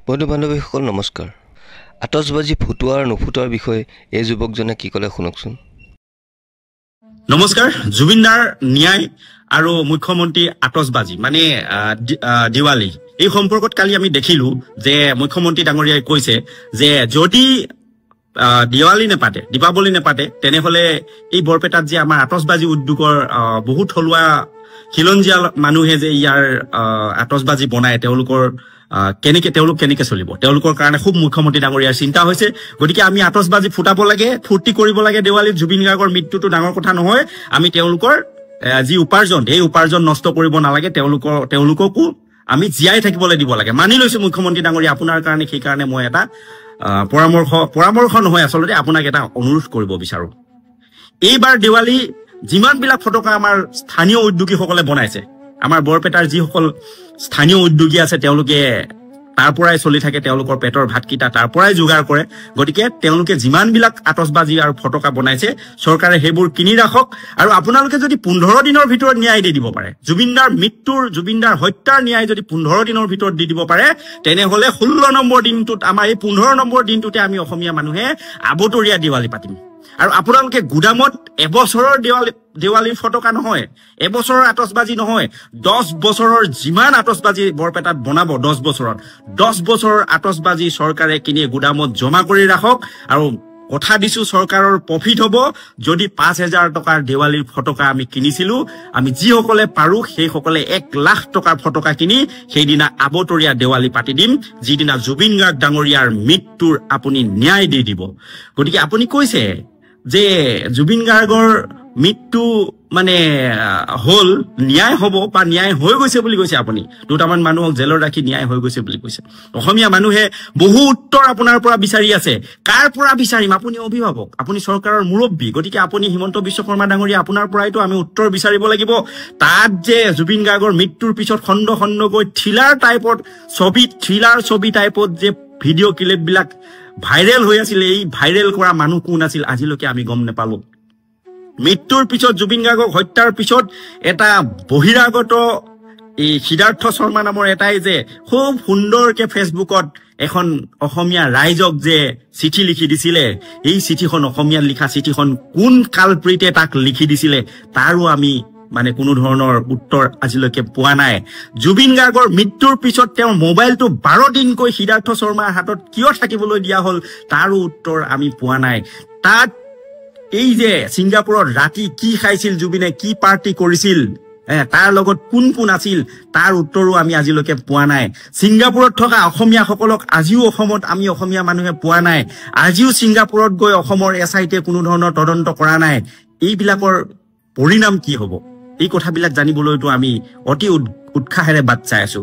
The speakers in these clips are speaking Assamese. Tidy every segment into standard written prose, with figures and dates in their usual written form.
বন্ধু বান্ধৱীসকল নমস্কাৰ। আতচবাজি ফুটোৱা আৰু নুফুটোৱাৰ বিষয়ে এই যুৱকজনে কি ক'লে শুনকচোন। নমস্কাৰ। জুবিনদাৰ ন্যায় আৰু মুখ্যমন্ত্ৰী আতচবাজি মানে দিৱালী এই সম্পৰ্কত কালি আমি দেখিলো যে মুখ্যমন্ত্ৰী ডাঙৰীয়াই কৈছে যে যদি দিৱালী নেপাতে দীপাৱলী নেপাতে তেনেহলে এই বৰপেটাত যে আমাৰ আতচবাজি উদ্যোগৰ বহুত থলুৱা খিলঞ্জীয়া মানুহে যে ইয়াৰ আতচবাজি বনায় তেওঁলোকৰ কেনেকে চলিব তেওঁলোকৰ কাৰণে খুব মুখ্যমন্ত্ৰী ডাঙৰীয়াৰ চিন্তা হৈছে। গতিকে আমি আতচবাজি ফুটাব লাগে, ফূৰ্তি কৰিব লাগে দেৱালীত। জুবিন গাৰ্গৰ মৃত্যুটো ডাঙৰ কথা নহয়। আমি তেওঁলোকৰ যি উপাৰ্জন এই উপাৰ্জন নষ্ট কৰিব নালাগে। তেওঁলোককো আমি জীয়াই থাকিবলৈ দিব লাগে। মানি লৈছো মুখ্যমন্ত্ৰী ডাঙৰীয়া আপোনাৰ কাৰণে। সেইকাৰণে মই এটা পৰামৰ্শ নহয় আচলতে আপোনাক এটা অনুৰোধ কৰিব বিচাৰো। এইবাৰ দেৱালী যিমানবিলাক ফটকা আমাৰ স্থানীয় উদ্যোগীসকলে বনাইছে, আমাৰ বৰপেটাৰ যিসকল স্থানীয় উদ্যোগী আছে তেওঁলোকে তাৰ পৰাই চলি থাকে, তেওঁলোকৰ পেটৰ ভাতকেইটা তাৰ পৰাই যোগাৰ কৰে। গতিকে তেওঁলোকে যিমানবিলাক আতচবাজি আৰু ফটকা বনাইছে চৰকাৰে সেইবোৰ কিনি ৰাখক। আৰু আপোনালোকে যদি 15 দিনৰ ভিতৰত ন্যায় দি দিব পাৰে, জুবিনদাৰ হত্যাৰ ন্যায় যদি 15 দিনৰ ভিতৰত দি দিব পাৰে, তেনেহলে 16 নম্বৰ দিনটোত আমাৰ এই 15 নম্বৰ দিনটোতে আমি অসমীয়া মানুহে আবতৰীয়া দেৱালী পাতিম। আৰু আপোনালোকে গুদামত এবছৰৰ দেৱালীৰ ফটকা নহয়, এবছৰৰ আতচবাজি নহয়, 10 বছৰৰ যিমান আতচবাজি বৰপেটাত বনাব 10 বছৰৰ আতচবাজি চৰকাৰে কিনি গুদামত জমা কৰি ৰাখক। আৰু কথা দিছো চৰকাৰৰ প্ৰফিট হ'ব। যদি 5000 টকাৰ দেৱালীৰ ফটকা আমি কিনিছিলো, আমি যিসকলে পাৰো সেইসকলে 1 লাখ টকাৰ ফটকা কিনি সেইদিনা আবতৰীয়া দেৱালী পাতি দিম, যিদিনা জুবিন গাৰ্গ ডাঙৰীয়াৰ মৃত্যুৰ আপুনি ন্যায় দি দিব। গতিকে আপুনি কৈছে যে জুবিন গাৰ্গৰ মৃত্যু মানে হল, ন্যায় হ'ব বা ন্যায় হৈ গৈছে বুলি কৈছে আপুনি। দুটামান মানুহক জেলত ৰাখি ন্যায় হৈ গৈছে বুলি কৈছে। অসমীয়া মানুহে বহু উত্তৰ আপোনাৰ পৰা বিচাৰি আছে। কাৰ পৰা বিচাৰিম? আপুনি অভিভাৱক, আপুনি চৰকাৰৰ মুৰব্বী। গতিকে আপুনি হিমন্ত বিশ্ব শৰ্মা ডাঙৰীয়া, আপোনাৰ পৰাইতো আমি উত্তৰ বিচাৰিব লাগিব। তাত যে জুবিন গাৰ্গৰ মৃত্যুৰ পিছত খণ্ড খণ্ডকৈ থ্ৰিলাৰ ছবি টাইপত যে ভিডিঅ' ক্লিপবিলাক ভাইৰেল হৈ আছিল, এই ভাইৰেল কৰা মানুহ কোন আছিল আজিলৈকে আমি গম নাপালো। মৃত্যুৰ পিছত জুবিন গাৰ্গক হত্যাৰ পিছত এটা বহিৰাগত এই সিদ্ধাৰ্থ শৰ্মা নামৰ এটাই যে খুব সুন্দৰকে ফেচবুকত এখন অসমীয়া ৰাইজক যে চিঠি লিখি দিছিলে, এই চিঠিখন অসমীয়াত লিখা চিঠিখন কোন কালপ্ৰীতে তাক লিখি দিছিলে তাৰো আমি মানে কোনো ধৰণৰ উত্তৰ আজিলৈকে পোৱা নাই। জুবিন গাৰ্গৰ মৃত্যুৰ পিছত তেওঁৰ মোবাইলটো 12 দিনকৈ সিদ্ধাৰ্থ শৰ্মাৰ হাতত কিয় থাকিবলৈ দিয়া হল তাৰো উত্তৰ আমি পোৱা নাই। তাত এই যে ছিংগাপুৰত ৰাতি কি খাইছিল জুবিনে, কি পাৰ্টি কৰিছিল, তাৰ লগত কোন আছিল তাৰ উত্তৰো আমি আজিলৈকে পোৱা নাই। ছিংগাপুৰত থকা অসমীয়াসকলক আজিও অসমত আমি অসমীয়া মানুহে পোৱা নাই। আজিও ছিংগাপুৰত গৈ অসমৰ SIT-এ কোনো ধৰণৰ তদন্ত কৰা নাই। এইবিলাকৰ পৰিণাম কি হ'ব? এই কথাবিলাক জানিবলৈতো আমি অতি উৎসাহেৰে বাট চাই আছো।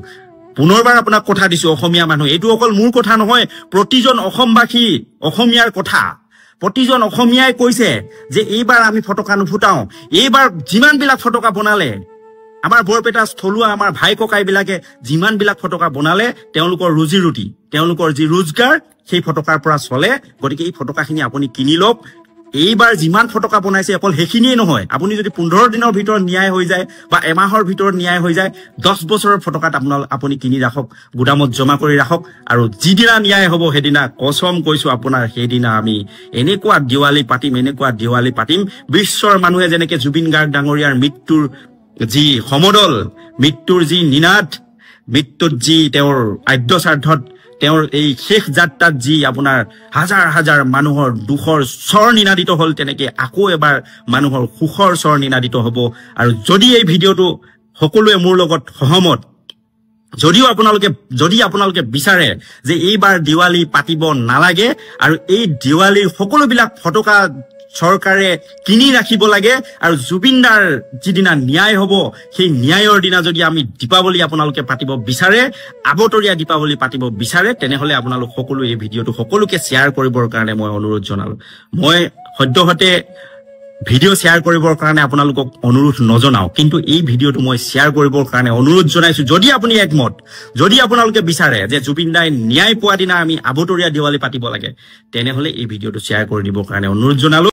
পুনৰবাৰ আপোনাক কথা দিছো, অসমীয়া মানুহ, এইটো অকল মোৰ কথা নহয়, প্ৰতিজন অসমবাসী অসমীয়াৰ কথা। প্ৰতিজন অসমীয়াই কৈছে যে এইবাৰ আমি ফটকা নুফুটাও। এইবাৰ যিমানবিলাক ফটকা বনালে আমাৰ বৰপেটা থলুৱা আমাৰ ভাই ককাই বিলাকে যিমানবিলাক ফটকা বনালে, তেওঁলোকৰ ৰুজি ৰুটি, তেওঁলোকৰ যি ৰোজগাৰ সেই ফটকাৰ পৰা চলে। গতিকে এই ফটকাখিনি আপুনি কিনি লওক। এইবাৰ যিমান ফটকা বনাইছে অকল সেইখিনিয়ে নহয়, আপুনি যদি 15 দিনৰ ভিতৰত ন্যায় হৈ যায় বা এমাহৰ ভিতৰত ন্যায় হৈ যায়, 10 বছৰৰ ফটকাত আপুনি কিনি ৰাখক, গুদামত জমা কৰি ৰাখক। আৰু যিদিনা ন্যায় হ'ব সেইদিনা কসম কৈছো আপোনাৰ, সেইদিনা আমি এনেকুৱা দেৱালী পাতিম। বিশ্বৰ মানুহে যেনেকে জুবিন গাৰ্গ ডাঙৰীয়াৰ মৃত্যুৰ যি সমদল, মৃত্যুৰ যি নিনাদ, মৃত্যুত যি তেওঁৰ আদ্যশ্ৰাদ্ধত তেওঁৰ এই শেষ যাত্ৰাত যি আপোনাৰ হাজাৰ হাজাৰ মানুহৰ দুখৰ স্বৰ নিনাদিত হল, তেনেকে আকৌ এবাৰ মানুহৰ সুখৰ স্বৰ নিনাদিত হ'ব। আৰু যদি এই ভিডিঅ'টো সকলোৱে মোৰ লগত সহমত, যদি আপোনালোকে বিচাৰে যে এইবাৰ দেৱালী পাতিব নালাগে আৰু এই দেৱালীৰ সকলোবিলাক ফটকা চৰকাৰে কিনি ৰাখিব লাগে, আৰু জুবিনদাৰ যিদিনা ন্যায় হ'ব সেই ন্যায়ৰ দিনা যদি আমি দীপাৱলী আপোনালোকে পাতিব বিচাৰে, আবতৰীয়া দীপাৱলী পাতিব বিচাৰে, তেনেহলে আপোনালোক সকলো এই ভিডিঅ'টো সকলোকে শ্বেয়াৰ কৰিবৰ কাৰণে মই অনুৰোধ জনালো। মই সদ্যহতে ভিডিঅ' শ্বেয়াৰ কৰিবৰ কাৰণে আপোনালোকক অনুৰোধ নজনাও, কিন্তু এই ভিডিঅ'টো মই শ্বেয়াৰ কৰিবৰ কাৰণে অনুৰোধ জনাইছো। যদি আপুনি একমত, যদি আপোনালোকে বিচাৰে যে জুবিন দাই ন্যায় পোৱা দিনা আমি আবতৰীয়া দেৱালী পাতিব লাগে, তেনেহলে এই ভিডিঅ'টো শ্বেয়াৰ কৰি দিবৰ কাৰণে অনুৰোধ জনালো।